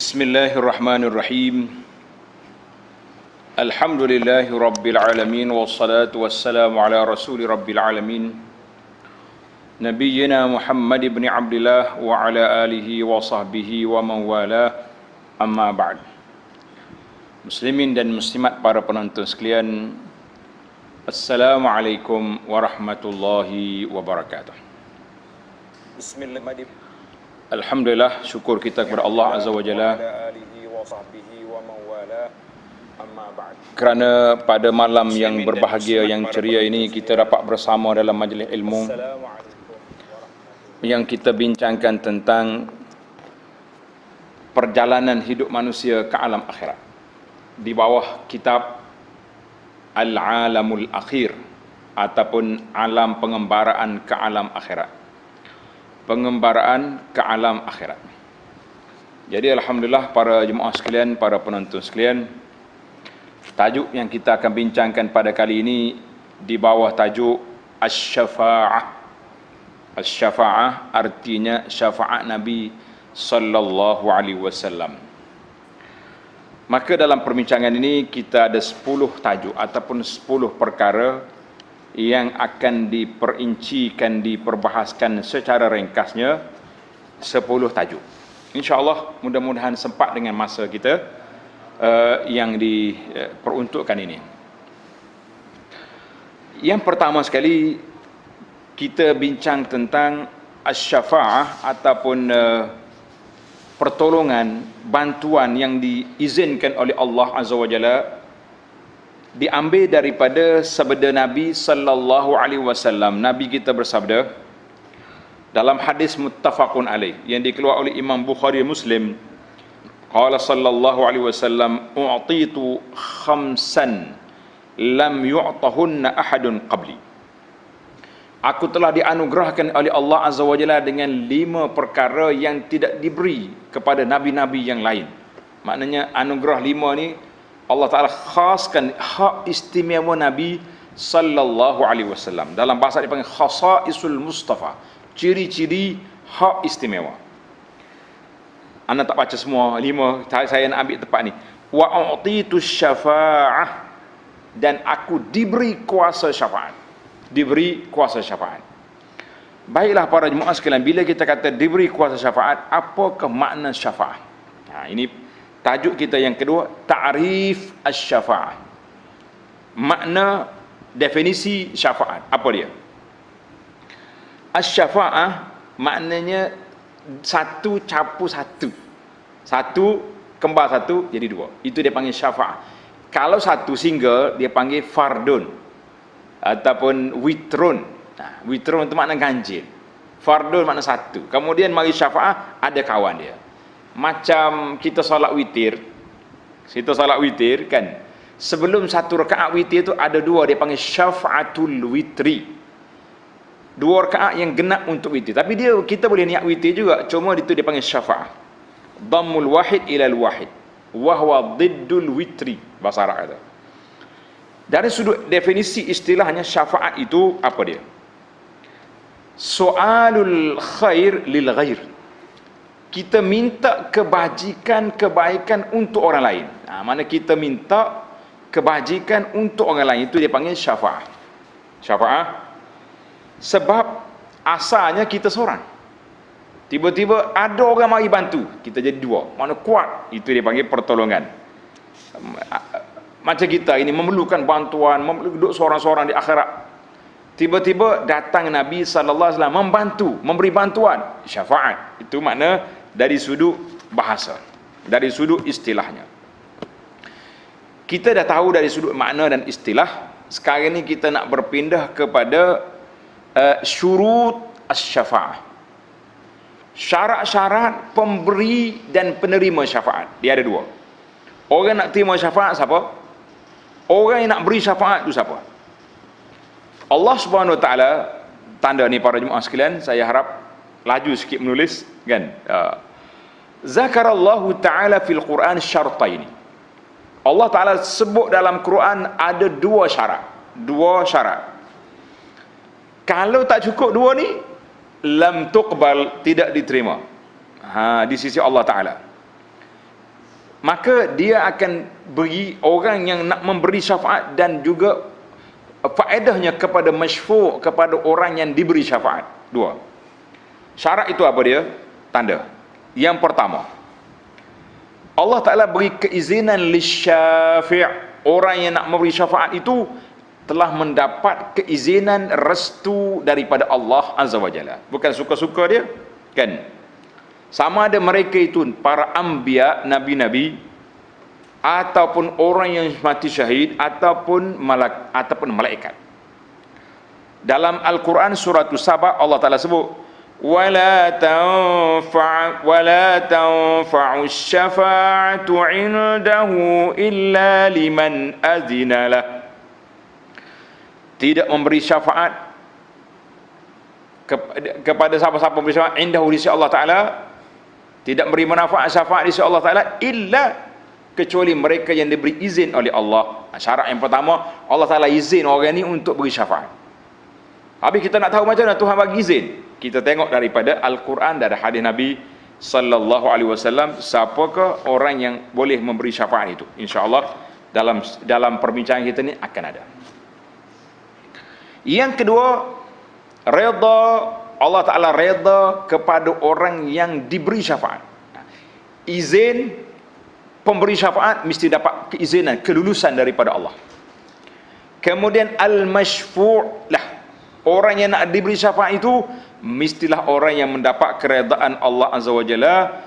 Bismillahirrahmanirrahim. Alhamdulillahi rabbil alamin, wassalatu wassalamu ala rasuli rabbil alamin, nabiyyina Muhammad ibn Abdillah wa ala alihi wa sahbihi wa man wala, amma ba'd. Muslimin dan muslimat, para penonton sekalian, Assalamualaikum warahmatullahi wabarakatuh. Bismillahirrahmanirrahim. Alhamdulillah, syukur kita kepada Allah Azza wa Jalla kerana pada malam yang berbahagia, yang ceria ini kita dapat bersama dalam majlis ilmu yang kita bincangkan tentang perjalanan hidup manusia ke alam akhirat di bawah kitab Al-Alamul Akhir ataupun alam pengembaraan ke alam akhirat. Pengembaraan ke alam akhirat. Jadi alhamdulillah para jemaah sekalian, para penonton sekalian, tajuk yang kita akan bincangkan pada kali ini di bawah tajuk Asy-Syafa'ah. Asy-Syafa'ah artinya syafaat Nabi sallallahu alaihi wasallam. Maka dalam perbincangan ini kita ada 10 tajuk ataupun 10 perkara yang akan diperincikan, diperbahaskan secara ringkasnya 10 tajuk. InsyaAllah mudah-mudahan sempat dengan masa kita yang diperuntukkan ini. Yang pertama sekali kita bincang tentang asy-syafa'ah ataupun pertolongan, bantuan yang diizinkan oleh Allah Azza wa Jalla, diambil daripada sabda Nabi sallallahu alaihi wasallam. Nabi kita bersabda dalam hadis muttafaqun alaih yang dikeluarkan oleh Imam Bukhari Muslim, qala sallallahu alaihi wasallam, u'titu khamsan lam yu'tahunna ahadun qabli. Aku telah dianugerahkan oleh Allah Azza wa Jalla dengan 5 perkara yang tidak diberi kepada nabi-nabi yang lain. Maknanya anugerah 5 ni Allah Ta'ala khaskan hak istimewa Nabi sallallahu alaihi wasallam. Dalam bahasa dipanggil khasaisul Mustafa, ciri-ciri hak istimewa. Anda tak baca semua 5, saya nak ambil tepat ni. Wa u'titu syafa'ah, dan aku diberi kuasa syafaat. Diberi kuasa syafaat. Baiklah para jemaah sekalian, bila kita kata diberi kuasa syafaat, apakah makna syafaat? Ini tajuk kita yang kedua, ta'rif asy-syafa'ah. Makna, definisi syafaat. Apa dia? Asy-syafa'ah maknanya satu campur satu. Satu kembar satu jadi 2. Itu dia panggil syafa'ah. Kalau satu single dia panggil fardun ataupun witrun. Witrun itu makna ganjil. Fardun makna satu. Kemudian mari syafa'ah ada kawan dia. Macam kita solat witir. Kita solat witir kan, sebelum satu rakaat witir tu ada 2, dia panggil syafa'atul witri. 2 rakaat yang genap untuk witir. Tapi kita boleh niat witir juga, cuma itu dia panggil syafa'ah. Dhammul wahid ilal wahid wa huwa diddul witri, bahasa Arab kata. Dari sudut definisi istilahnya, syafaat itu apa dia? Soalul khair lil ghair. Kita minta kebaikan untuk orang lain. Mana kita minta kebajikan untuk orang lain, itu dia panggil syafa'ah. Syafa'ah sebab asalnya kita seorang, tiba-tiba ada orang mari bantu, kita jadi 2, mana kuat, itu dia panggil pertolongan. Macam kita ini memerlukan bantuan, duduk seorang-seorang di akhirat, tiba-tiba datang Nabi sallallahu alaihi wasallam membantu, memberi bantuan, syafaat. Itu makna dari sudut bahasa, dari sudut istilahnya. Kita dah tahu dari sudut makna dan istilah. Sekarang ni kita nak berpindah kepada syurut asy-syafa'ah. Syarat-syarat pemberi dan penerima syafaat. Dia ada 2. Orang nak terima syafaat siapa? Orang yang nak beri syafaat itu siapa? Allah Subhanahu wa taala, tanda ni para jemaah sekalian, saya harap laju sikit menulis kan. Zakarallahu ta'ala fil Quran syartaini. Allah Ta'ala sebut dalam Quran ada 2 syarat. 2 syarat. Kalau tak cukup 2 ni, lam tuqbal, tidak diterima. Di sisi Allah Ta'ala. maka dia akan beri orang yang nak memberi syafaat dan juga faedahnya kepada masyfu', kepada orang yang diberi syafaat. Dua. Syarat itu apa dia? Tanda. Yang pertama, Allah Ta'ala beri keizinan lisyafi'. Orang yang nak memberi syafaat itu telah mendapat keizinan restu daripada Allah Azza wa Jalla. Bukan suka-suka dia, kan? Sama ada mereka itu para anbiya, nabi-nabi, ataupun orang yang mati syahid, ataupun malaikat. Dalam Al-Quran surah Saba, Allah Ta'ala sebut, wala tanfa'u syafa'atu 'indahu illa liman azina lah. Tidak memberi syafaat kepada siapa-siapa memberi syafaat indahu di sisi Allah Ta'ala, tidak beri manfaat syafaat di sisi Allah Ta'ala illa kecuali mereka yang diberi izin oleh Allah. Syarat yang pertama, Allah Ta'ala izin orang ni untuk beri syafaat. Habis kita nak tahu macam mana Tuhan bagi izin, kita tengok daripada Al-Quran, dari hadis Nabi sallallahu alaihi wasallam, siapakah orang yang boleh memberi syafaat itu. InsyaAllah dalam perbincangan kita ni akan ada. Yang kedua, redha, Allah Ta'ala redha kepada orang yang diberi syafaat. Izin pemberi syafaat mesti dapat keizinan, kelulusan daripada Allah. Kemudian al-masyfu' lah, orang yang nak diberi syafaat itu mestilah orang yang mendapat keredaan Allah Azza wa Jalla.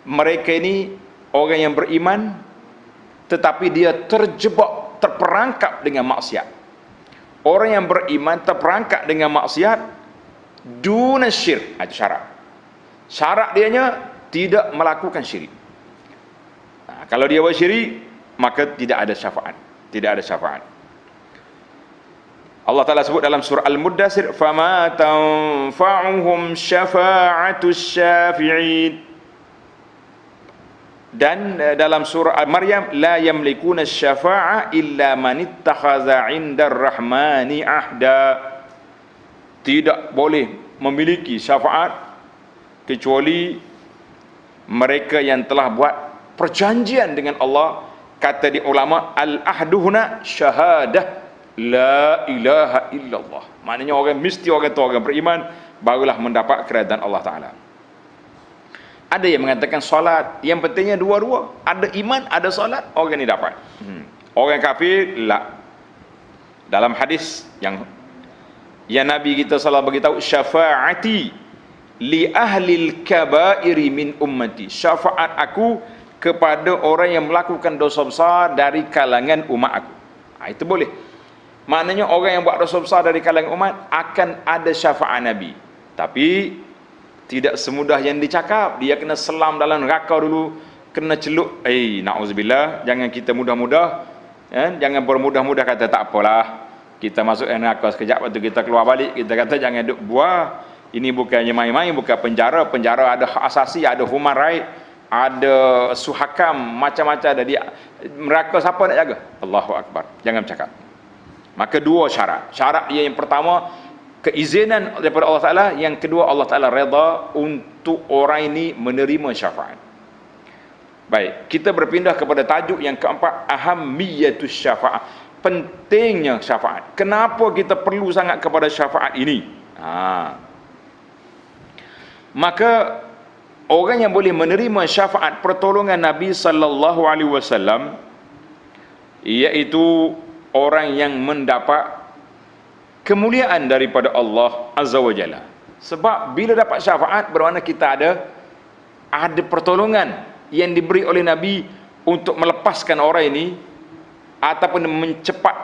Mereka ini orang yang beriman tetapi dia terjebak, terperangkap dengan maksiat. Orang yang beriman terperangkap dengan maksiat duna syirik, itu syarat. Syarat dianya tidak melakukan syirik. Kalau dia buat syirik, maka tidak ada syafaat. Tidak ada syafaat. Allah Ta'ala sebut dalam surah Al-Muddathir, fama tanfa'uhum syafa'atus syafi'in. Dan dalam surah Al-Maryam, la yamlikuna syafa'a illa man ittakhadha 'indar rahmani ahda. Tidak boleh memiliki syafaat kecuali mereka yang telah buat perjanjian dengan Allah. Kata di ulama, al-ahduhuna syahadah la ilaha illallah. Maknanya orang mesti orang tu orang beriman barulah mendapat keredaan Allah Ta'ala. Ada yang mengatakan solat, yang pentingnya dua-dua, ada iman, ada solat, orang ni dapat. Orang kafir la. Dalam hadis yang Nabi kita salah beritahu, syafaati li ahlil kabairi min ummati. Syafaat aku kepada orang yang melakukan dosa besar dari kalangan umat aku. Itu boleh. Maknanya orang yang buat dosa besar dari kalangan umat akan ada syafaat Nabi. Tapi tidak semudah yang dicakap. Dia kena selam dalam neraka dulu, kena celup. Na'udzubillah, jangan kita mudah-mudah, jangan bermudah-mudah kata tak apalah, kita masuk neraka sekejap, lepas tu kita keluar balik, kita kata jangan duk buah. Ini bukannya main-main, bukan penjara. Penjara ada hak asasi, ada human right, ada suhakam, macam-macam ada. Dia neraka siapa nak jaga? Allahu Akbar. Jangan bercakap. Maka dua syarat. Syarat dia yang pertama, keizinan daripada Allah Ta'ala. Yang kedua, Allah Ta'ala redha untuk orang ini menerima syafaat. Baik, kita berpindah kepada tajuk yang keempat, ahammiyatus syafaat. Pentingnya syafaat. Kenapa kita perlu sangat kepada syafaat ini? Maka orang yang boleh menerima syafaat pertolongan Nabi sallallahu alaihi wasallam, iaitu orang yang mendapat kemuliaan daripada Allah Azza wa Jalla. Sebab bila dapat syafaat, bermakna kita ada pertolongan yang diberi oleh Nabi untuk melepaskan orang ini, ataupun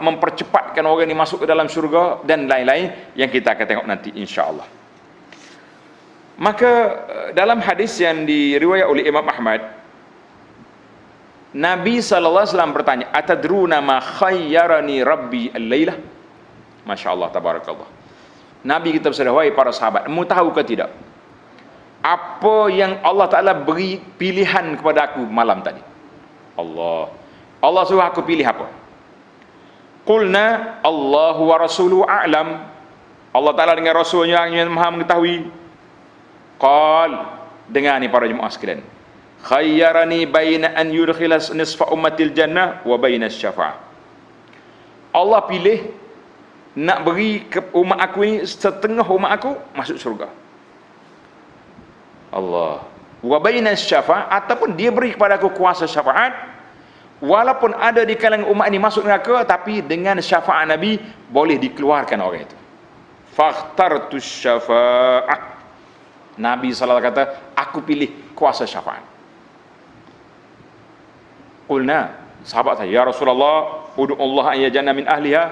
mempercepatkan orang ini masuk ke dalam syurga, dan lain-lain yang kita akan tengok nanti insya-Allah. Maka dalam hadis yang diriwayat oleh Imam Ahmad, Nabi SAW bertanya, atadruna ma khayyarani rabbi al-lailah? Masya Allah, tabarakallah. Nabi kita bersabda, wahai para sahabat, kamu tahu ke tidak apa yang Allah Ta'ala beri pilihan kepada aku malam tadi? Allah suruh aku pilih apa? Qulna Allahu wa rasuluhu a'lam. Allah Ta'ala dengan Rasulnya yang maha mengetahui. Qal, dengar ni para jemaah sekalian, khayyarani baina an yudkhilas nisfa ummatil jannah wa baina syafa'ah. Allah pilih nak beri ke umat aku ni, setengah umat aku masuk syurga. Allah. Wa baina syafa'ah, ataupun dia beri kepada aku kuasa syafaat, walaupun ada di kalangan umat ini masuk neraka, tapi dengan syafaat Nabi boleh dikeluarkan orang itu. Fakhtartu syafa'ah. Nabi SAW kata, aku pilih kuasa syafaat. Qulna, sahabat saya, ya Rasulullah, ud'ullah an yaj'alna min ahliha.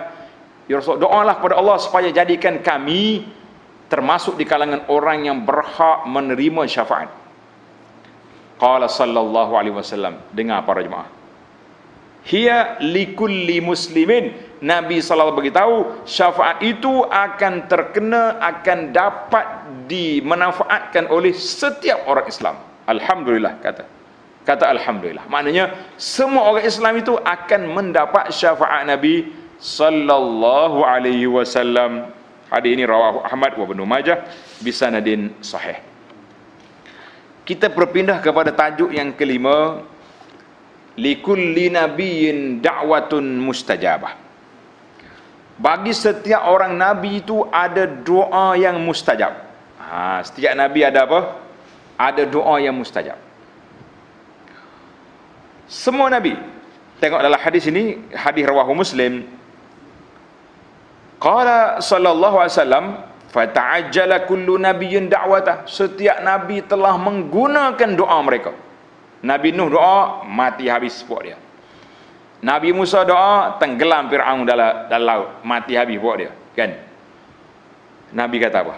Ya Rasul, doalah kepada Allah supaya jadikan kami termasuk di kalangan orang yang berhak menerima syafaat. Qala sallallahu alaihi wasallam, dengar para jemaah, hiya likulli muslimin. Nabi sallallahu beritahu, syafaat itu akan terkena, akan dapat dimanfaatkan oleh setiap orang Islam. Alhamdulillah, kata alhamdulillah. Maknanya semua orang Islam itu akan mendapat syafaat Nabi sallallahu alaihi wasallam. Hadis ini rawahu Ahmad wa Ibnu Majah bisanadin sahih. Kita berpindah kepada tajuk yang kelima, likulli nabiyyin da'watun mustajabah. Bagi setiap orang nabi itu ada doa yang mustajab. Setiap nabi ada apa? Ada doa yang mustajab. Semua nabi. Tengok dalam hadis ini, hadis rawahu Muslim. Qala sallallahu alaihi wasallam, fata'ajjala kullu nabiyyin da'watah. Setiap nabi telah menggunakan doa mereka. Nabi Nuh doa, mati habis buat dia. Nabi Musa doa, tenggelam Fir'aun dalam laut, mati habis buat dia, kan? Nabi kata apa?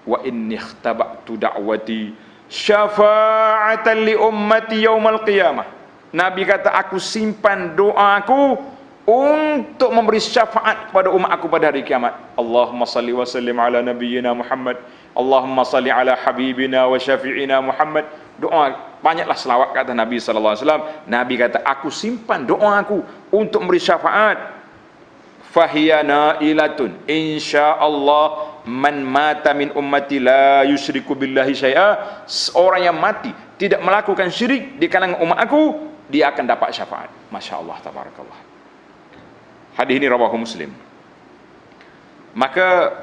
Wa inni ikhtaba'tu da'wati syafa'atan li ummati yaumal qiyamah. Nabi kata, aku simpan doaku untuk memberi syafaat kepada umat aku pada hari kiamat. Allahumma salli wa sallim ala nabiyyina Muhammad. Allahumma salli ala habibina wa syafi'ina Muhammad. Doa, banyaklah selawat kata Nabi sallallahu alaihi wasallam. Nabi kata, aku simpan doa aku untuk memberi syafaat. Fahiya nailatun insyaallah man mata min ummati la yusyriku billahi syai'a. Seorang yang mati tidak melakukan syirik di kalangan umat aku, dia akan dapat syafaat. Masya-Allah, tabarakallah. Hadis ini rawahu Muslim. Maka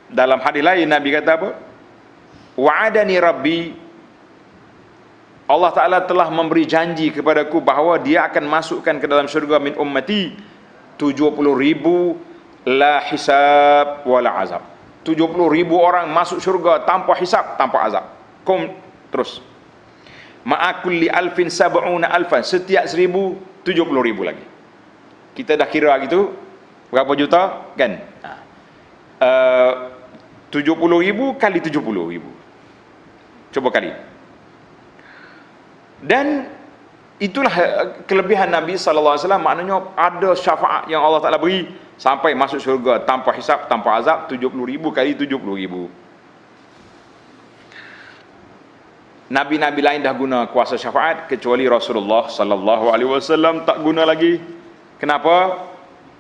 dalam hadis lain Nabi kata apa? Wa'adani Rabbi, Allah Ta'ala telah memberi janji kepadaku bahawa dia akan masukkan ke dalam syurga min ummati 70,000 la hisab wala azab. 70,000 orang masuk syurga tanpa hisab, tanpa azab. Terus ma'akulli alfin sab'una alfan, setiap 1,000 70,000 lagi. Kita dah kira gitu berapa juta, kan? 70,000 kali 70,000, coba kali. Dan itulah kelebihan Nabi sallallahu alaihi wasallam. Maknanya ada syafaat yang Allah Taala beri sampai masuk syurga tanpa hisab, tanpa azab, 70,000 kali 70,000. Nabi-nabi lain dah guna kuasa syafaat, kecuali Rasulullah sallallahu alaihi wasallam tak guna lagi. Kenapa?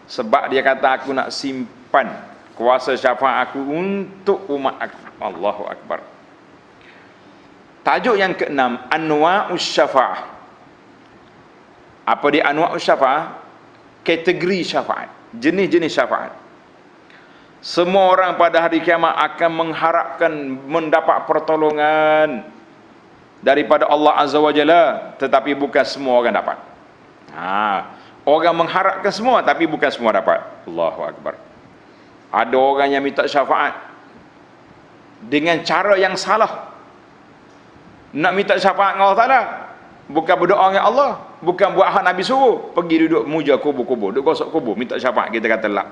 Sebab dia kata, aku nak simpan kuasa syafaat aku untuk umat aku. Allahu akbar. Tajuk yang keenam, anwa'us syafa'ah. Apa dia anwa'us syafa'ah? Kategori syafaat, jenis-jenis syafaat. Semua orang pada hari kiamat akan mengharapkan mendapat pertolongan daripada Allah Azza wa Jalla, tetapi bukan semua orang dapat. Orang mengharapkan semua, tapi bukan semua dapat. Allahu akbar. Ada orang yang minta syafaat dengan cara yang salah. Nak minta syafaat dengan Allah Ta'ala, bukan berdoa dengan Allah, bukan buat hak Nabi suruh, pergi duduk muja kubur-kubur, duduk gosok kubur, minta syafaat, kita kata lah.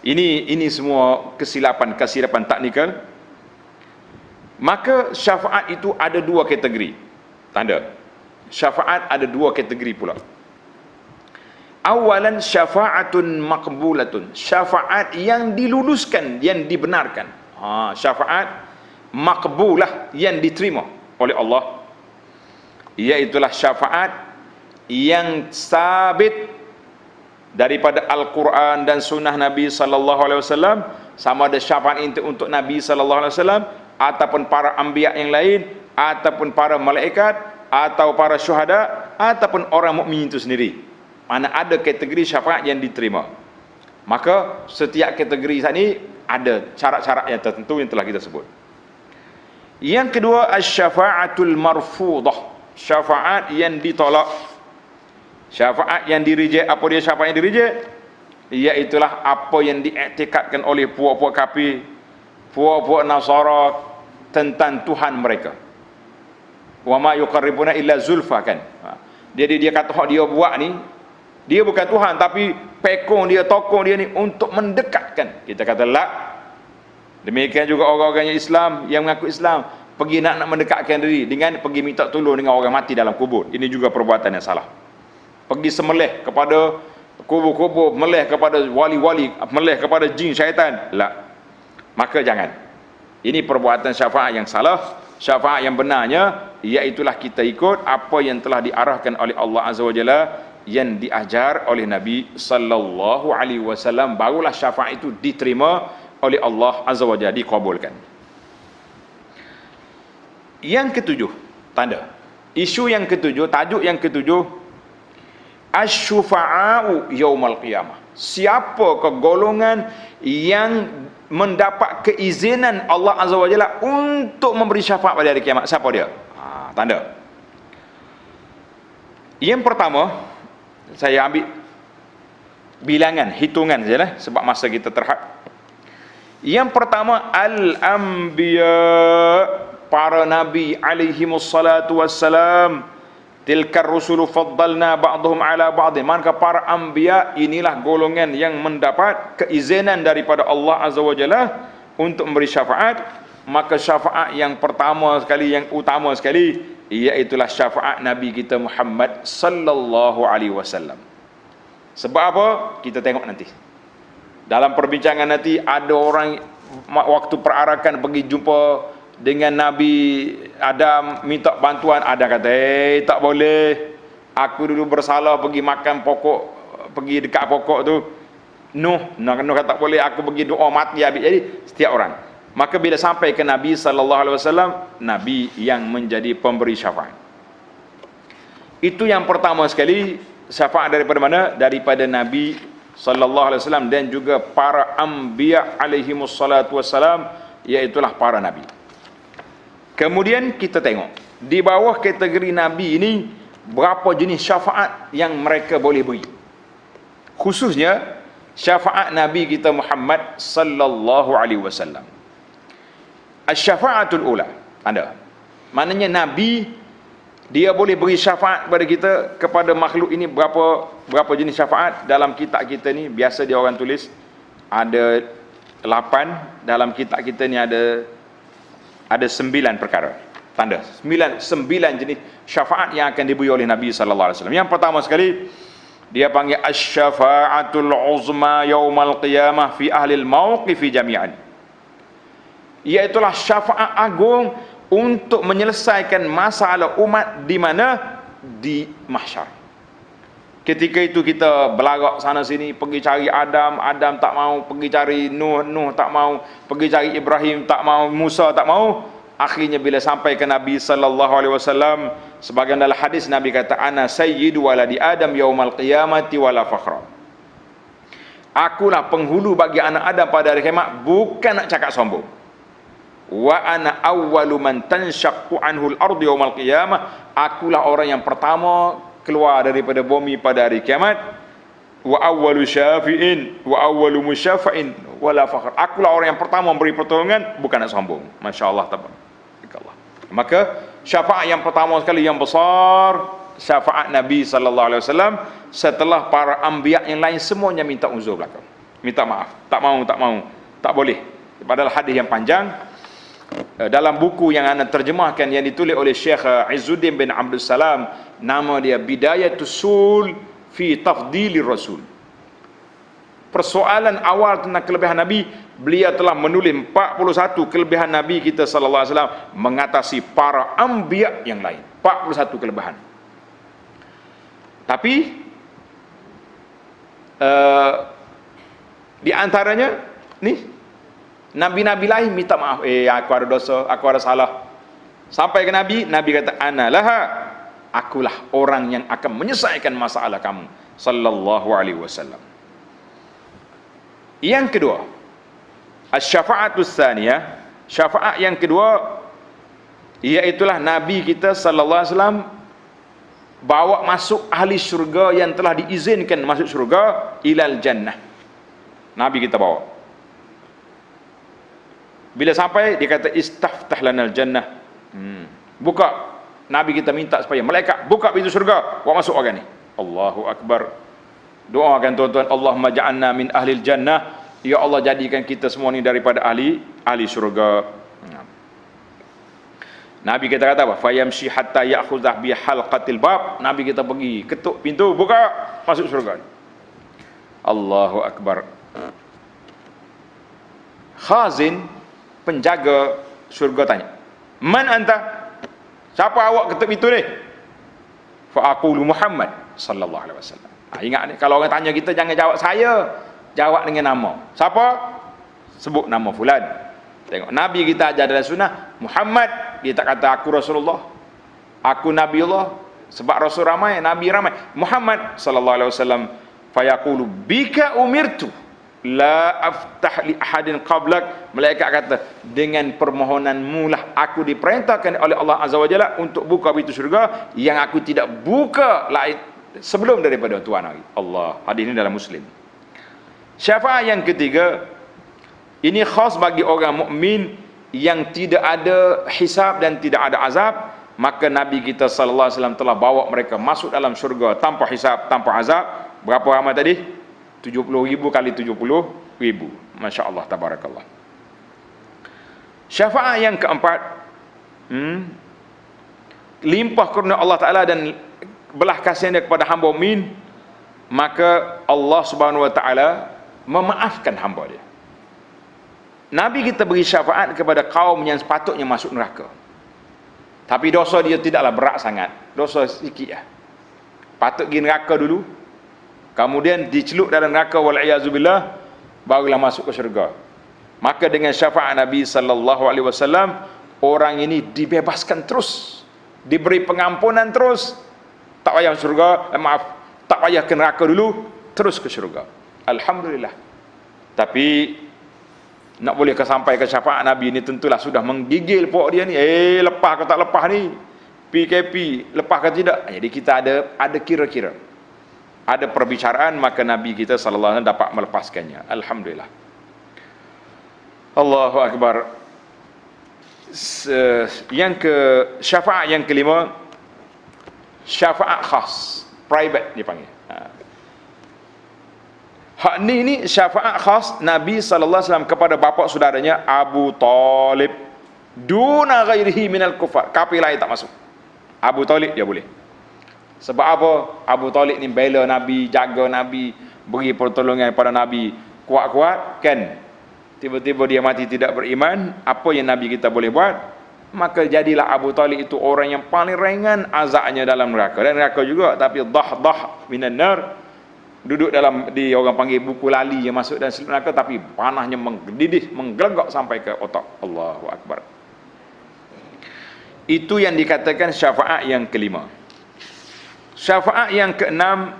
Ini semua kesilapan taknikal. Maka syafaat itu ada dua kategori. Tanda syafaat ada dua kategori pula. Awalan syafa'atun maqbulatun, syafaat yang diluluskan, yang dibenarkan. Syafaat maqbulah, yang diterima oleh Allah, iaitulah syafaat yang sabit daripada Al-Quran dan sunnah Nabi sallallahu alaihi wasallam. Sama ada syafaat itu untuk Nabi sallallahu alaihi wasallam ataupun para anbiya yang lain, ataupun para malaikat, atau para syuhada, ataupun orang mukmin itu sendiri. Mana ada kategori syafaat yang diterima. Maka setiap kategori ini ada syarat-syarat yang tertentu yang telah kita sebut. Yang kedua, asy-syafa'atul marfudah, syafaat yang ditolak. Syafaat yang direject. Apa dia syafaat yang direject? Iaitulah apa yang diiktikadkan oleh puak-puak kafir, puak-puak Nasara tentang Tuhan mereka. Wa ma yuqarribuna illa zulfa, kan. Jadi dia kata hak dia buat ni, dia bukan Tuhan, tapi pekong dia, tokong dia ni untuk mendekatkan. Kita kata la. Demikian juga orang-orang yang Islam, yang mengaku Islam, pergi nak mendekatkan diri dengan pergi minta tolong dengan orang mati dalam kubur. Ini juga perbuatan yang salah. Pergi semelih kepada kubur-kubur, meleh kepada wali-wali, meleh kepada jin, syaitan. La. Maka jangan. Ini perbuatan syafaat yang salah. Syafaat yang benarnya iaitulah kita ikut apa yang telah diarahkan oleh Allah Azza wa Jalla, yang diajar oleh Nabi sallallahu alaihi wasallam, barulah syafaat itu diterima oleh Allah Azza wa Jalla, dikabulkan. Yang ketujuh, tanda. Isu yang ketujuh, tajuk yang ketujuh, asy-syufa'a'u yaumal qiyamah. Siapa ke golongan yang mendapat keizinan Allah Azza wa Jalla untuk memberi syafaat pada hari kiamat? Siapa dia? Tanda. Yang pertama, saya ambil bilangan, hitungan sajalah sebab masa kita terhad. Yang pertama, al-anbiya, para nabi alaihimus salatu wassalam. Tilkar rusulu faddalna ba'dhum ala ba'dhin. Maka para anbiya inilah golongan yang mendapat keizinan daripada Allah Azza wa Jalla untuk memberi syafaat. Maka syafaat yang pertama sekali, yang utama sekali, iaitulah syafaat Nabi kita Muhammad sallallahu alaihi wasallam. Sebab apa? Kita tengok nanti. Dalam perbincangan nanti ada orang waktu perarakan pergi jumpa dengan Nabi Adam minta bantuan. Adam kata, tak boleh, aku dulu bersalah pergi makan pokok, pergi dekat pokok tu. Nuh kata tak boleh, aku pergi doa mati habis. Jadi setiap orang, maka bila sampai ke Nabi sallallahu alaihi wasallam, Nabi yang menjadi pemberi syafaat. Itu yang pertama sekali. Syafaat daripada mana? Daripada Nabi sallallahu alaihi wasallam dan juga para anbiya alaihimus salatu wassalam, iaitulah para nabi. Kemudian kita tengok di bawah kategori nabi ini berapa jenis syafaat yang mereka boleh beri. Khususnya syafaat Nabi kita Muhammad sallallahu alaihi wasallam. Asy-syafa'atul ula. Ada. Maknanya Nabi dia boleh beri syafaat kepada kita, kepada makhluk ini. Berapa jenis syafaat dalam kitab kita ni? Biasa dia orang tulis ada 8, dalam kitab kita ni ada 9 perkara. Tanda 9 jenis syafaat yang akan diberi oleh Nabi sallallahu alaihi wasallam. Yang pertama sekali dia panggil asy-syafa'atul uzma yaumal qiyamah fi ahlil mauqifi jami'an. Iaitulah syafaat agung untuk menyelesaikan masalah umat di mana? Di mahsyar. Ketika itu kita berlagak sana sini, pergi cari Adam tak mau, pergi cari Nuh tak mau, pergi cari Ibrahim tak mau, Musa tak mau. Akhirnya bila sampai ke Nabi sallallahu alaihi wasallam, sebagian dalam hadis Nabi kata, ana sayyidu waladi Adam yaumal qiyamati wala fakhra. Akulah penghulu bagi anak Adam pada hari kiamat, bukan nak cakap sombong. Wa ana awwalu man tanshaqqu anhu al-ardu yaumal qiyamah. Akulah orang yang pertama keluar daripada bumi pada hari kiamat. Wa awwalu syafi'in wa awwalu musyafa'in wala fakhr. Akulah orang yang pertama memberi pertolongan, bukan nak sombong. Masya-Allah, tabarakallah. Maka syafaat yang pertama sekali yang besar, syafaat Nabi sallallahu alaihi wasallam, setelah para anbiya yang lain semuanya minta uzur belakang. Minta maaf, tak mau, tak boleh. Padahal hadis yang panjang. Dalam buku yang anda terjemahkan yang ditulis oleh Syekh Izzuddin bin Abdul Salam, nama dia Bidayatus Sul fi Tafdilir Rasul. Persoalan awal tentang kelebihan Nabi, beliau telah menulis 41 kelebihan Nabi kita sallallahu alaihi wasallam mengatasi para anbiya yang lain. 41 kelebihan. Tapi di antaranya ni Nabi-nabi lain minta maaf, aku ada dosa, aku ada salah. Sampai ke Nabi, Nabi kata, ana laha, akulah orang yang akan menyelesaikan masalah kamu, sallallahu alaihi wasallam. Yang kedua, asy-syafa'atus tsaniyah, syafaat yang kedua, iaitulah Nabi kita sallallahu alaihi wasallam bawa masuk ahli syurga yang telah diizinkan masuk syurga ilal jannah. Nabi kita bawa. Bila sampai dia kata istaftah lanal jannah. Buka. Nabi kita minta supaya malaikat buka pintu syurga, buat masuk orang ni. Allahu akbar. Doakan tuan-tuan, Allahumma ja'alna min ahlil jannah. Ya Allah, jadikan kita semua ni daripada ahli syurga. Nabi kita kata apa? Fayamshi hatta ya'khudh bi halqatil bab. Nabi kita pergi ketuk pintu, buka, masuk syurga. Allahu akbar. Khazin, penjaga syurga tanya, man anta? Siapa awak ketuk pintu ni? Fa aqulu Muhammad sallallahu alaihi wasallam. Ingat ni, kalau orang tanya kita jangan jawab saya, jawab dengan nama. Siapa? Sebut nama fulan. Tengok Nabi kita ajar dalam sunnah, Muhammad. Dia tak kata aku Rasulullah, aku Nabi Allah, sebab Rasul ramai, Nabi ramai. Muhammad sallallahu alaihi wasallam, fa yaqulu bika umirtu la aftah li ahadin qablak. Malaikat kata, dengan permohonanmu lah aku diperintahkan oleh Allah Azza wa Jalla untuk buka pintu syurga yang aku tidak buka lain sebelum daripada Tuhan lagi. Allah. Hadis ini dalam Muslim. Syafaat yang ketiga, ini khas bagi orang mukmin yang tidak ada hisab dan tidak ada azab. Maka Nabi kita sallallahu alaihi wasallam telah bawa mereka masuk dalam syurga tanpa hisab, tanpa azab. Berapa ramai tadi? 70,000 kali 70,000. Masya-Allah, tabarakallah. Syafaat yang keempat, limpah kurnia Allah Taala dan belah kasihnya kepada hamba mukmin, maka Allah Subhanahu wa taala memaafkan hamba dia. Nabi kita beri syafaat kepada kaum yang sepatutnya masuk neraka, tapi dosa dia tidaklah berat sangat, dosa sikit lah. Patut pergi neraka dulu, kemudian dicelup dalam neraka wal'iyazubillah, barulah masuk ke syurga. Maka dengan syafaat Nabi sallallahu alaihi wasallam, orang ini dibebaskan terus, diberi pengampunan terus, tak payah syurga, tak payah ke neraka dulu, terus ke syurga. Alhamdulillah. Tapi nak boleh ke sampai ke syafaat Nabi ni, tentulah sudah menggigil pok dia ni. Lepas ke tak lepas ni, PKP lepas ke tidak. Jadi kita ada kira-kira, ada perbicaraan, maka Nabi kita sallallahu alaihi wasallam dapat melepaskannya. Alhamdulillah. Allahu akbar. Yang ke syafaat yang kelima, syafaat khas, private dipanggil. Hak ni syafaat khas Nabi sallallahu alaihi wasallam kepada bapa saudaranya Abu Talib, duna ghairihi minal kufar. Kafir lain tak masuk. Abu Talib dia boleh. Sebab apa? Abu Talib ni bela Nabi, jaga Nabi, beri pertolongan kepada Nabi, kuat-kuat kan. Tiba-tiba dia mati tidak beriman, apa yang Nabi kita boleh buat? Maka jadilah Abu Talib itu orang yang paling ringan azabnya dalam neraka. Dan neraka juga, tapi dah minan nar, duduk dalam, di orang panggil buku lali yang masuk dalam neraka, tapi panahnya menggedidih, menggelegak sampai ke otak. Allahu akbar. Itu yang dikatakan syafaat yang kelima. Syafaat yang keenam,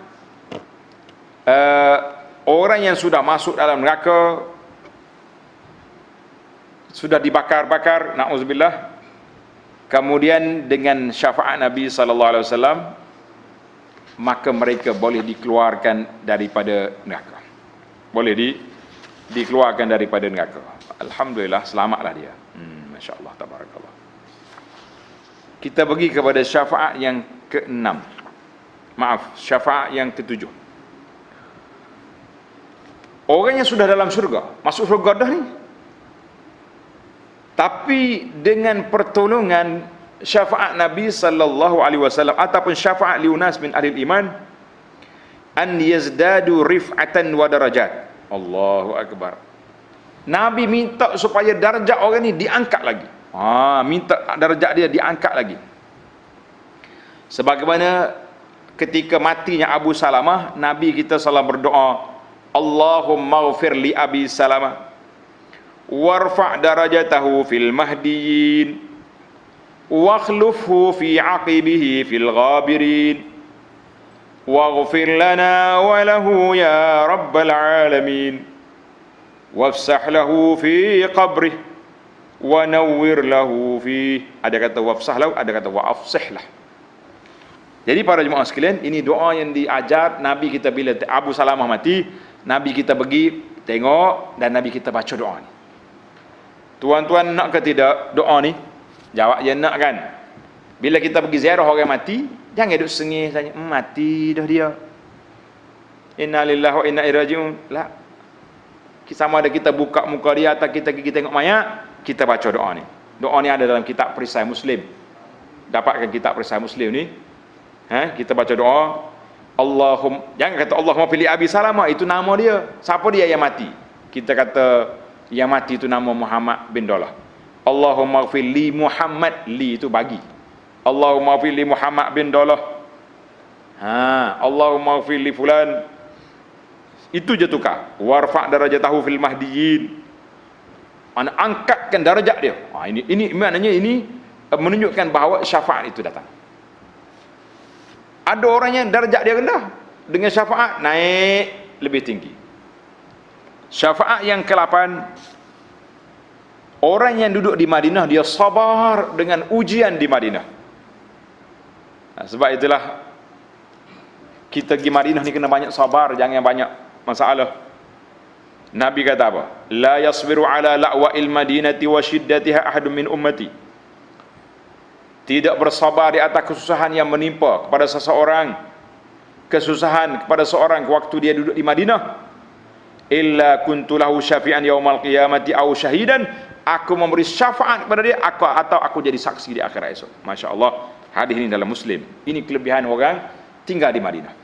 orang yang sudah masuk dalam neraka, sudah dibakar-bakar, na'udzubillah, kemudian dengan syafaat Nabi sallallahu alaihi wasallam, maka mereka boleh dikeluarkan daripada neraka. Boleh dikeluarkan daripada neraka. Alhamdulillah, selamatlah dia. Masya-Allah, tabarakallah. Kita pergi kepada syafaat yang keenam. Maaf, syafaat yang ketujuh. Orang yang sudah dalam syurga, masuk syurga dah ni, tapi dengan pertolongan syafaat Nabi sallallahu alaihi wasallam ataupun syafaat liunas min ahli iman, an yazdadu rif'atan wa darajat. Allahu akbar. Nabi minta supaya darjat orang ni diangkat lagi. Minta darjat dia diangkat lagi. Sebagaimana ketika matinya Abu Salamah, Nabi kita salah berdoa, Allahumma ghfir li Abi Salamah warfa' darajatahu fil mahdiyyin wakhlufhu fi aqibihi fil ghabirin waghfir lana wa lahu ya rabbal alamin wafsah lahu fi qabrih wa nawwir lahu fi. Ada kata wafsah lahu, ada kata wa afsih lah. Jadi para jemaah sekalian, ini doa yang diajar Nabi kita bila Abu Salamah mati, Nabi kita pergi tengok dan Nabi kita baca doa ni. Tuan-tuan nak ke tidak doa ni? Jawab ya nak kan. Bila kita pergi ziarah orang mati, jangan duduk sengih saja, mati dah dia, inna lillahi wa inna ilaihi raji'un. La. Sama ada kita buka muka dia atau kita pergi tengok mayat, kita baca doa ni. Doa ni ada dalam kitab Perisai Muslim. Dapatkan kitab Perisai Muslim ni. Kita baca doa, jangan kata Allahumma pilih Abi Salamah, itu nama dia. Siapa dia yang mati? Kita kata yang mati itu nama Muhammad bin Dolah. Allahumma ighfir li Muhammad, li itu bagi. Allahumma ighfir li Muhammad bin Dolah. Allahumma ighfir li fulan. Itu je tukar. Warfa' darajatahu fil mahdiyyin. Ana angkatkan darajat dia. Ini maknanya ini menunjukkan bahawa syafaat itu datang. Ada orang yang darjat dia rendah, dengan syafaat naik lebih tinggi. Syafaat yang ke-8, orang yang duduk di Madinah dia sabar dengan ujian di Madinah. Sebab itulah kita pergi Madinah ni kena banyak sabar, jangan banyak masalah. Nabi kata apa? La yasbiru ala la'wa'il madinati wa shiddatiha ahadun min ummati. Tidak bersabar di atas kesusahan yang menimpa kepada seseorang, kesusahan kepada seorang waktu dia duduk di Madinah, illa kuntu lahu syafi'an yaumal qiyamati aw syahidan, aku memberi syafaat kepada dia atau aku jadi saksi di akhirat esok. Masya-Allah, hadis ini dalam Muslim. Ini kelebihan orang tinggal di Madinah.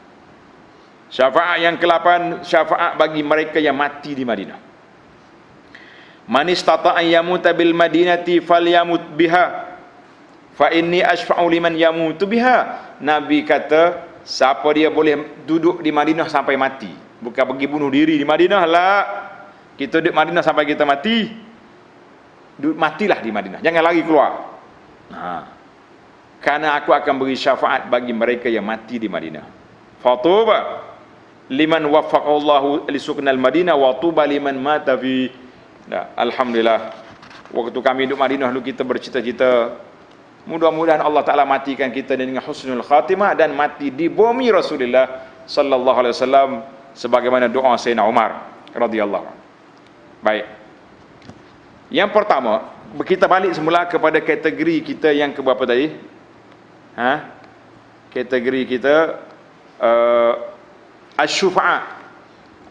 Syafaat yang ke-8, syafaat bagi mereka yang mati di Madinah. Man istata'a yamuta bil madinati falyamut biha fa inni asfa'u liman yamutu biha. Nabi kata, siapa dia boleh duduk di Madinah sampai mati, bukan pergi bunuh diri di Madinah lah. Kita duduk Madinah sampai kita mati, matilah di Madinah, jangan lagi keluar. Karena aku akan beri syafaat bagi mereka yang mati di Madinah. Fatuba liman waffaqallahu li suknal Madinah wa tuba liman mata fi. Alhamdulillah, waktu kami duduk Madinah dulu kita bercita-cita, mudah-mudahan Allah Ta'ala matikan kita dengan husnul khatimah dan mati di bumi Rasulullah sallallahu alaihi wasallam sebagaimana doa Sayyidina Umar radhiyallahu anhu. Baik. Yang pertama, kita balik semula kepada kategori kita yang ke berapa tadi? Kategori kita asy-syufa'a.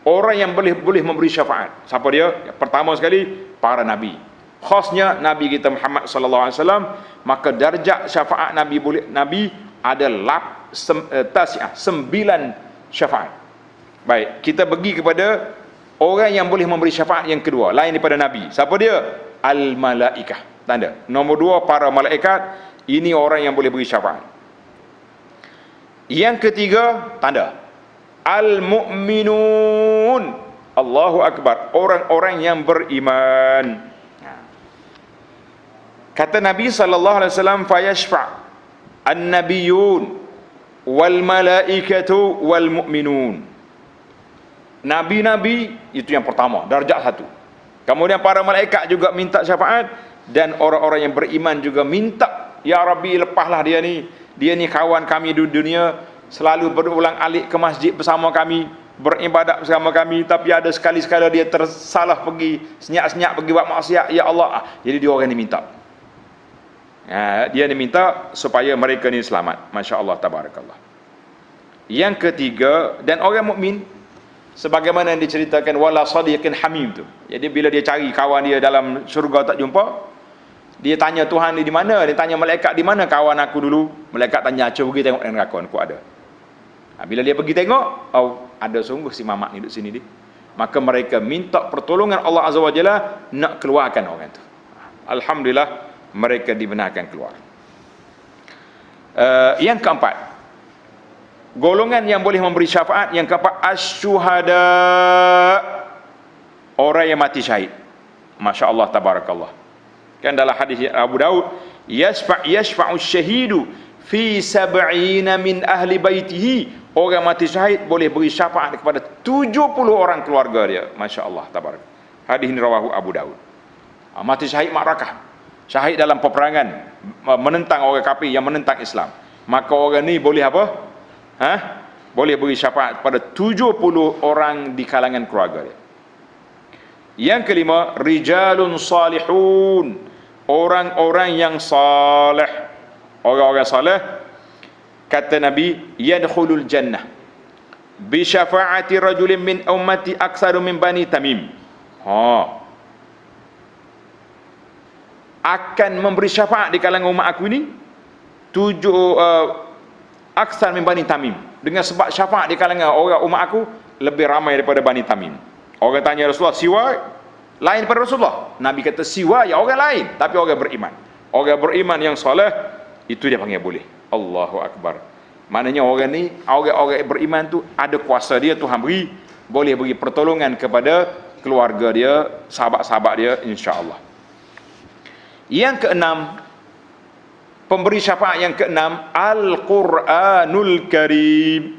Orang yang boleh memberi syafaat. Siapa dia? Pertama sekali para nabi. Khasnya Nabi kita Muhammad sallallahu alaihi wasallam, maka darjat syafaat Nabi ada 9 syafaat. Baik, kita pergi kepada orang yang boleh memberi syafaat yang kedua, lain daripada Nabi. Siapa dia? Al-malaikah. Tanda. Nombor 2 para malaikat, ini orang yang boleh beri syafaat. Yang ketiga, tanda. Al-mu'minun. Allahu akbar, orang-orang yang beriman. Kata Nabi sallallahu alaihi wasallam, fayashfa' an-nabiyyun wal malaikatu wal mu'minun. Nabi-nabi itu yang pertama, darjat 1. Kemudian para malaikat juga minta syafaat, dan orang-orang yang beriman juga minta, ya Rabbi, lepaslah dia ni kawan kami di dunia, selalu berulang-alik ke masjid bersama kami, beribadat bersama kami, tapi ada sekali-sekala dia tersalah pergi senyap-senyap pergi buat maksiat, ya Allah. Jadi dia orang ni minta. Dia diminta supaya mereka ni selamat. Masya Allah, tabarakallah. Yang ketiga, dan orang mukmin sebagaimana yang diceritakan wala sadiqin hamim tu. Jadi bila dia cari kawan dia dalam syurga tak jumpa, dia tanya Tuhan ni di mana, dia tanya malaikat di mana kawan aku dulu. Malaikat tanya, cuba pergi tengok neraka aku ada. Bila dia pergi tengok, ada sungguh si mamak ni duduk sini dia. Maka mereka minta pertolongan Allah Azza wa Jalla nak keluarkan orang tu. Alhamdulillah, mereka dibenarkan keluar. Yang keempat, golongan yang boleh memberi syafaat yang keempat, asy-syuhada, orang yang mati syahid. Masya Allah, tabarakallah. Kan dalam hadis Abu Daud, yashfa'u syahidu fi sab'ina min ahli baitihi, orang mati syahid boleh beri syafaat kepada 70 orang keluarga dia. Masya Allah, tabarakallah. Hadis ini rawahu Abu Daud. Mati syahid makrakah, syahid dalam peperangan menentang orang kafir yang menentang Islam, maka orang ni boleh apa? Boleh beri syafaat pada 70 orang di kalangan keluarga dia. Yang kelima, rijalun salihun, orang-orang yang saleh. Orang-orang saleh, kata Nabi, yadkhulul jannah bi syafaati rajulin min ummati aktsaru min bani Tamim. Akan memberi syafaat di kalangan umat aku ni aksar min Bani Tamim, dengan sebab syafaat di kalangan orang umat aku lebih ramai daripada Bani Tamim. Orang tanya Rasulullah, siwa lain daripada Rasulullah? Nabi kata siwa ya orang lain, tapi orang beriman. Orang beriman yang soleh, itu dia panggil boleh. Allahu Akbar. Maknanya orang ni, orang beriman tu ada kuasa dia, Tuhan beri, boleh beri pertolongan kepada keluarga dia, sahabat-sahabat dia, insya-Allah. Yang keenam, pemberi syafaat yang keenam, Al-Quranul Karim.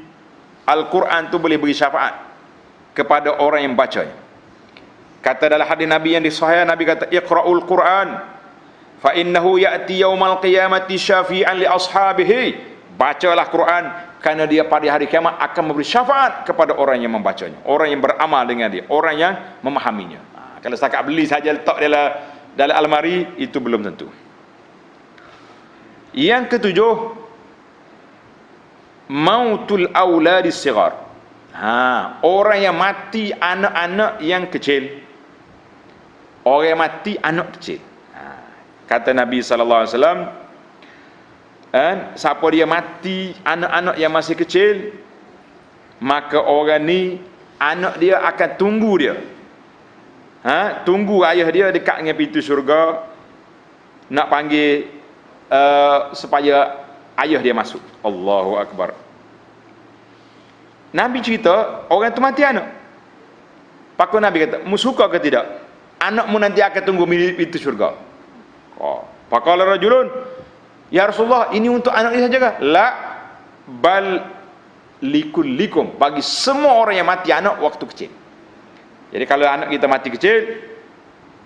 Al-Quran tu boleh beri syafaat kepada orang yang bacanya. Kata dalam hadis Nabi yang disahih, Nabi kata, Iqra'ul Quran fa innahu ya'ti yaumal qiyamati syafi'an li ashabihi. Bacalah Quran, kerana dia pada hari kiamat akan memberi syafaat kepada orang yang membacanya, orang yang beramal dengan dia, orang yang memahaminya. Kalau setakat beli saja letak dalam almari, itu belum tentu. Yang ketujuh, mautul auladis sighar. Orang yang mati anak-anak yang kecil. Orang yang mati anak kecil. Kata Nabi sallallahu alaihi wasallam, siapa dia mati anak-anak yang masih kecil, maka orang ni anak dia akan tunggu dia. Tunggu ayah dia dekat dengan pintu syurga, nak panggil supaya ayah dia masuk. Allahu Akbar. Nabi cerita orang tu mati anak. Pakon Nabi kata, mu suka ke tidak? Anakmu nanti akan tunggu pintu syurga. Faqala rajulun, ya Rasulullah, ini untuk anak dia saja kah? La, bal likullikum, bagi semua orang yang mati anak waktu kecil. Jadi kalau anak kita mati kecil,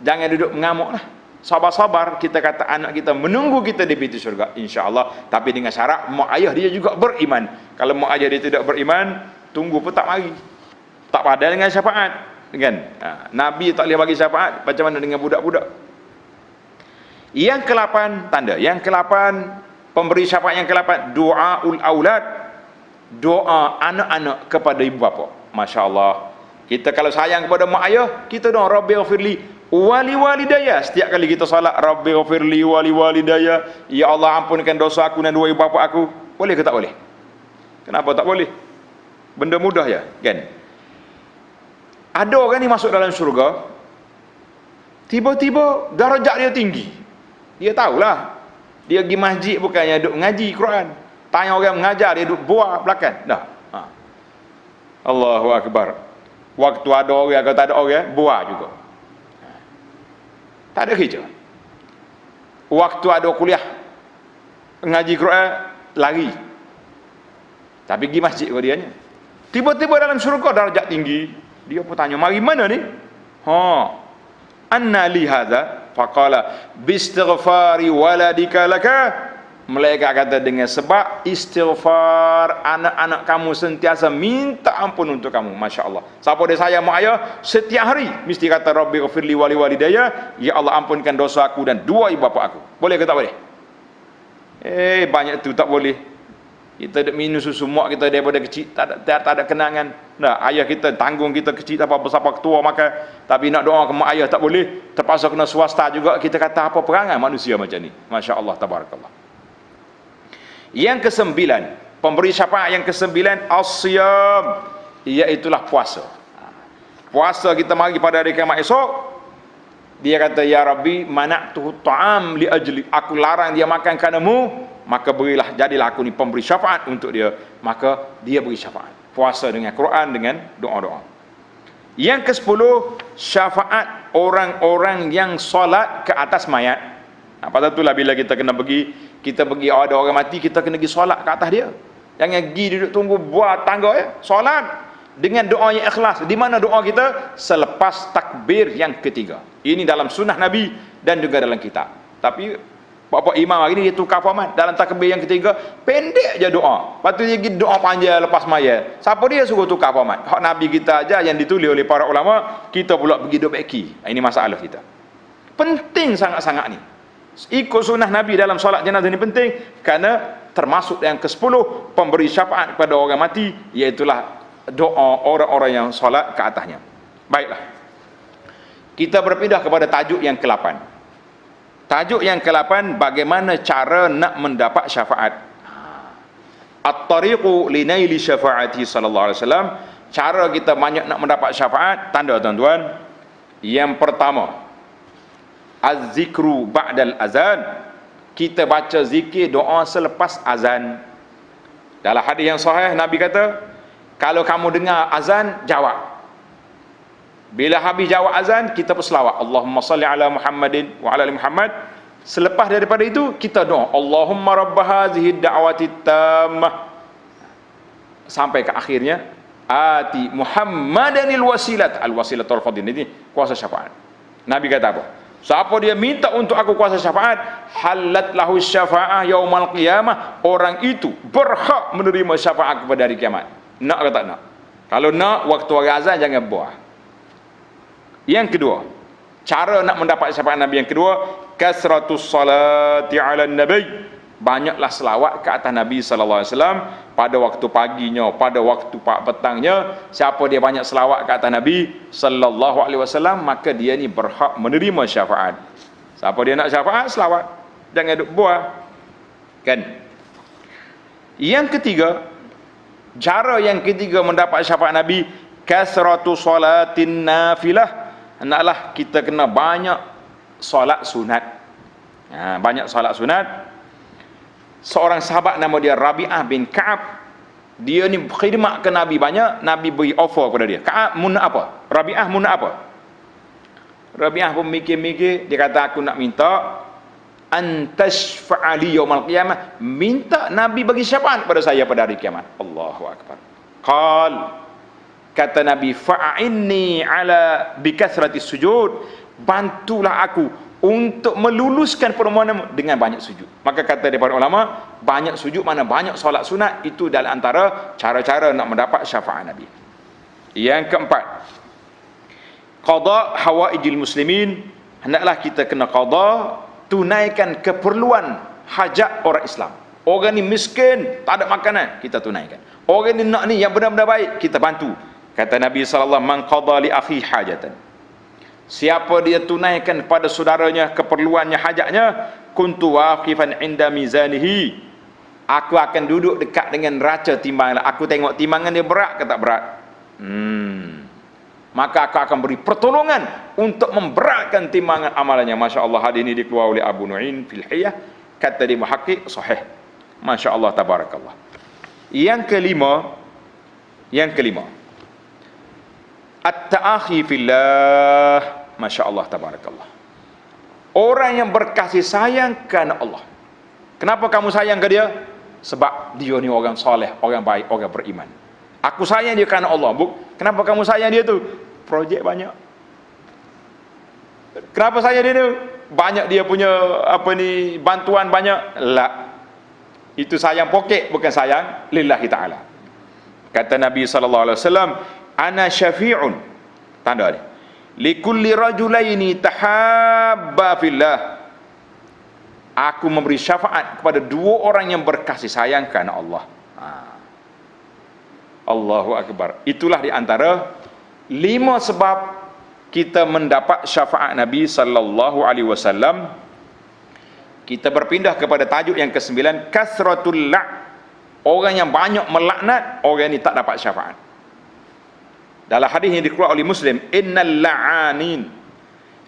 jangan duduk mengamuk lah. Sabar-sabar, kita kata anak kita menunggu kita di pintu syurga, insya-Allah. Tapi dengan syarat mak ayah dia juga beriman. Kalau mak ayah dia tidak beriman, tunggu pun tak mari. Tak padan dengan syafaat, kan? Nabi tak boleh bagi syafaat, macam mana dengan budak-budak? Yang ke-8 tanda, yang ke-8 pemberi syafaat yang ke-8, doaul aulad, doa anak-anak kepada ibu bapa. Masya-Allah. Kita kalau sayang kepada mak ayah, kita doa Rabbi ghafirli wali walidayya. Setiap kali kita solat, Rabbi ghafirli wali walidayya, ya Allah ampunkan dosa aku dan dua ibu bapa aku. Boleh ke tak boleh? Kenapa tak boleh? Benda mudah ya, kan? Ada orang ni masuk dalam syurga, tiba-tiba darjat dia tinggi. Dia tahulah, dia pergi masjid bukannya duduk ngaji Quran. Tanya orang mengajar, dia duduk buah belakang. Dah. Allahu Akbar. Waktu ada orang, kalau tak ada orang, buah juga. Tak ada kerja. Waktu ada kuliah ngaji Quran, lari. Tapi pergi masjid ke dianya. Tiba-tiba dalam syurga darjat tinggi. Dia pun tanya, mari mana ni? Anna li hadza? Faqala bistighfari waladika laka. Malaikat kata, dengan sebab istighfar anak-anak kamu sentiasa minta ampun untuk kamu. Masya Allah. Siapa dia sayang mak ayah, setiap hari mesti kata Rabbi ghafirli wali walidayya, ya Allah ampunkan dosa aku dan dua ibu bapa aku. Boleh ke tak boleh? Banyak tu tak boleh. Kita dah minum susu mak kita daripada kecil, tak ada kenangan. Ayah kita tanggung kita kecil, apa besar apa tua makan, tapi nak doa ke mak ayah tak boleh. Terpaksa kena swasta juga. Kita kata apa perangai manusia macam ni. Masya Allah, tabarakallah. Yang ke-9, pemberi syafaat yang ke-9, as-siyam, iaitulah puasa. Puasa kita mari pada hari kiamat esok. Dia kata, ya Rabbi, mana'tuhu ta'am li ajli, aku larang dia makan karenamu, maka berilah, jadilah aku ni pemberi syafaat untuk dia. Maka dia beri syafaat. Puasa dengan Quran, dengan doa-doa. Yang ke-10, syafaat orang-orang yang solat ke atas mayat. Pasal itulah bila kita pergi ada orang mati, kita kena pergi solat ke atas dia. Jangan pergi duduk tunggu buat tangga ya. Solat dengan doa yang ikhlas. Di mana doa kita? Selepas takbir yang ketiga. Ini dalam sunnah Nabi dan juga dalam kitab. Tapi Bapak Imam hari ni dia tukar format. Dalam takbir yang ketiga, pendek je doa. Lepas tu dia pergi doa panjang lepas maya. Siapa dia suruh tukar format? Hak Nabi kita aja yang ditulis oleh para ulama, kita pula pergi duk beki. Ini masalah kita. Penting sangat-sangat ni. Ikut sunnah Nabi dalam solat jenazah ni penting, kerana termasuk yang ke-10 pemberi syafaat kepada orang mati, iaitulah doa orang-orang yang solat ke atasnya. Baiklah. Kita berpindah kepada tajuk yang ke-8. Tajuk yang ke-8, bagaimana cara nak mendapat syafaat. At-tariqu linaili syafaati sallallahu alaihi wasallam. Cara kita banyak nak mendapat syafaat, tanda tuan-tuan. Yang pertama, az-zikru ba'dal azan. Kita baca zikir doa selepas azan. Dalam hadis yang sahih Nabi kata, kalau kamu dengar azan, jawab. Bila habis jawab azan, kita berselawat, Allahumma salli ala Muhammadin wa ala ali Muhammad. Selepas daripada itu, kita doa, Allahumma rabba hazihi da'wati tammah, sampai ke akhirnya, ati Muhammadanil wasilat, al-wasilatul fadil. Ini kuasa syafaat. Nabi kata apa? Siapa dia minta untuk aku kuasa syafaat, halat lahu syafa'ah yaumal qiyamah, orang itu berhak menerima syafaat kepada hari kiamat. Nak ke tak nak? Kalau nak, waktu hari azan jangan buah. Yang kedua, cara nak mendapat syafaat Nabi yang kedua, kasratus salati ala nabi. Banyaklah selawat ke atas Nabi sallallahu alaihi wasallam pada waktu paginya, pada waktu petangnya. Siapa dia banyak selawat ke atas Nabi sallallahu alaihi wasallam, maka dia ni berhak menerima syafaat. Siapa dia nak syafaat, selawat. Jangan duk buah. Kan? Yang ketiga, cara yang ketiga mendapat syafaat Nabi, kasratu salatin nafilah. Hendaklah kita kena banyak solat sunat. Banyak solat sunat. Seorang sahabat nama dia Rabi'ah bin Ka'ab, dia ni khidmat ke Nabi banyak. Nabi beri offer kepada dia, Ka'ab mun nak apa? Rabi'ah mun nak apa? Rabi'ah pun mikir-mikir, dia kata, aku nak minta antashfa'ali yaumal qiyamah, minta Nabi bagi syafaat pada saya pada hari kiamat. Allahu akbar. Kata Nabi, fa'inni ala bikasratis sujud, bantulah aku untuk meluluskan permohonan dengan banyak sujud. Maka kata daripada ulama, banyak sujud mana banyak solat sunat, itu dalam antara cara-cara nak mendapat syafaat Nabi. Yang keempat, qada hawaijil muslimin. Hendaklah kita kena qada, tunaikan keperluan hajat orang Islam. Orang ni miskin, tak ada makanan, kita tunaikan. Orang ni nak ni yang benar-benar baik, kita bantu. Kata Nabi sallallahu alaihi wasallam, man qada li akhi hajatan, siapa dia tunaikan kepada saudaranya keperluannya, hajatnya, kuntu waqifan inda mizanihi, aku akan duduk dekat dengan raca timbangan. Aku tengok timbangan dia berat ke tak berat. Maka aku akan beri pertolongan untuk memberatkan timbangan amalannya. Masya-Allah, hadis ini dikeluarkan oleh Abu Nu'aim fil Hilyah, kata dia muhaqqiq sahih. Masya-Allah, tabarakallah. Yang kelima, at-ta'akhi fillah. Masya-Allah, tabarakallah. Orang yang berkasih sayang kerana Allah. Kenapa kamu sayang ke dia? Sebab dia ni orang soleh, orang baik, orang beriman. Aku sayang dia kerana Allah. Kenapa kamu sayang dia tu? Projek banyak. Kenapa sayang dia tu? Banyak dia punya bantuan banyak. La. Itu sayang poket, bukan sayang lillahi ta'ala. Kata Nabi sallallahu alaihi wasallam, ana syafi'un, tanda ni, likulli rajulaini tahabba fillah, aku memberi syafaat kepada dua orang yang berkasih sayang kerana Allah. Allahu akbar. Itulah di antara 5 sebab kita mendapat syafaat Nabi sallallahu alaihi wasallam. Kita berpindah kepada tajuk yang ke-9, kasratul la'. Orang yang banyak melaknat, orang ini tak dapat syafaat. Dalam hadis yang dikeluarkan oleh Muslim, innal la'anin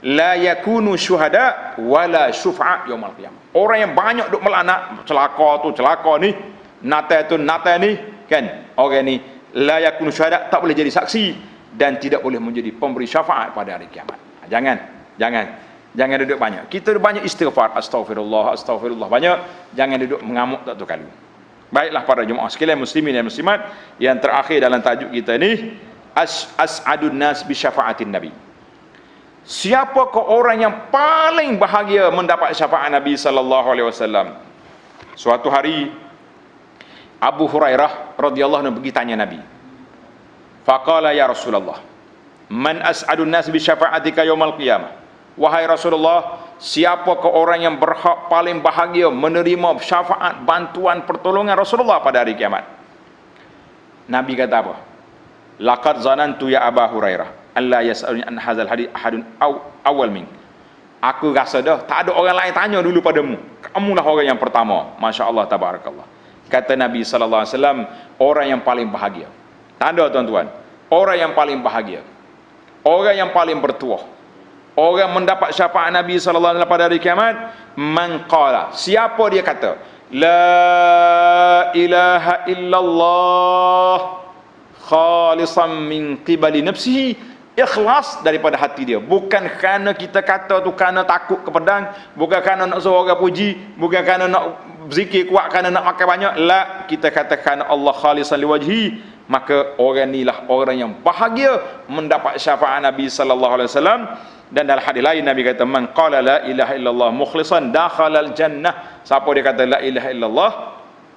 la yakunu syuhada wala syufa'a yaumil qiyamah. Orang yang banyak duk melaknat, celaka ni, nata ni, kan? Orang ni la yakunu syuhada, tak boleh jadi saksi, dan tidak boleh menjadi pemberi syafaat pada hari kiamat. Jangan duduk banyak. Kita banyak istighfar, astagfirullah, astagfirullah banyak. Jangan duduk mengamuk tak tu kali. Baiklah para jemaah sekalian muslimin dan muslimat, yang terakhir dalam tajuk kita ni, as'adun nas bi syafaatin nabi. Siapakah orang yang paling bahagia mendapat syafaat Nabi sallallahu alaihi wasallam? Suatu hari Abu Hurairah radhiyallahu anhu pergi tanya Nabi. Faqala ya Rasulullah, man as'adun nas bi syafaatika yaumal qiyamah? Wahai Rasulullah, siapakah orang yang berhak paling bahagia menerima syafaat, bantuan, pertolongan Rasulullah pada hari kiamat? Nabi kata apa? Laqad zanantu ya Abu Hurairah alla yas'aluni an hadzal hadith ahadun awal min. Aku rasa dah tak ada orang lain tanya dulu padamu. Kamulah orang yang pertama. Masya-Allah tabarakallah. Kata Nabi sallallahu alaihi wasallam, orang yang paling bahagia. Tanda tuan-tuan, orang yang paling bahagia, orang yang paling bertuah, orang mendapat syafaat Nabi sallallahu alaihi wasallam pada hari kiamat, man qala, siapa dia kata la ilaha illallah khalisan min qibali nafsihi, ikhlas daripada hati dia, bukan kerana kita kata tu kerana takut ke pedang, bukan kerana nak suruh orang puji, bukan kerana nak zikir kuat, kerana nak makan banyak, la, kita kata kerana Allah khalisan liwajhi, maka orang inilah orang yang bahagia mendapat syafaat Nabi sallallahu alaihi wasallam. Dan dalam hadis lain Nabi kata, man qala la ilaha illallah mukhlishan dakhalal jannah. Siapa dia kata la ilaha illallah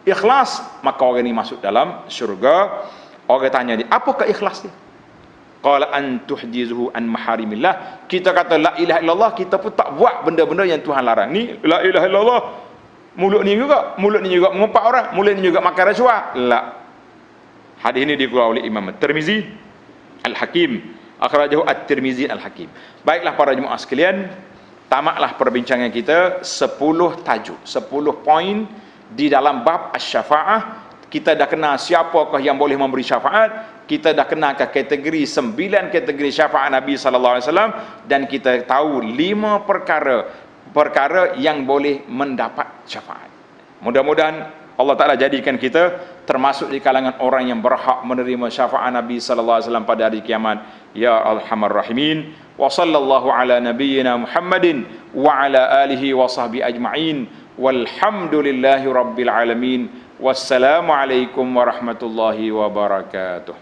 ikhlas, maka orang ini masuk dalam syurga. Orang tanya dia, apakah ikhlas dia? Qala an tuhjizuhu an maharimillah. Kita kata la ilaha illallah, kita pun tak buat benda-benda yang Tuhan larang. Ni la ilaha illallah, mulut ni juga mengumpat orang, mulut ni juga makan rasuah. La. Hadis ini dikeluarkan oleh Imam At-Tirmizi, Al-Hakim, akhrajahu At-Tirmizi Al-Hakim. Baiklah para jemaah sekalian, tamatlah perbincangan kita 10 tajuk, 10 poin di dalam bab asy-syafaah. Kita dah kenal siapakah yang boleh memberi syafaat, kita dah kenal kategori 9 kategori syafaat Nabi sallallahu alaihi wasallam, dan kita tahu 5 perkara yang boleh mendapat syafaat. Mudah-mudahan Allah Ta'ala jadikan kita termasuk di kalangan orang yang berhak menerima syafaat Nabi sallallahu alaihi wasallam pada hari kiamat, ya arhamar rahimin. Wa sallallahu ala nabiyyina Muhammadin wa ala alihi wa sahbihi ajma'in, walhamdulillahi rabbil alamin. Wassalamualaikum warahmatullahi wabarakatuh.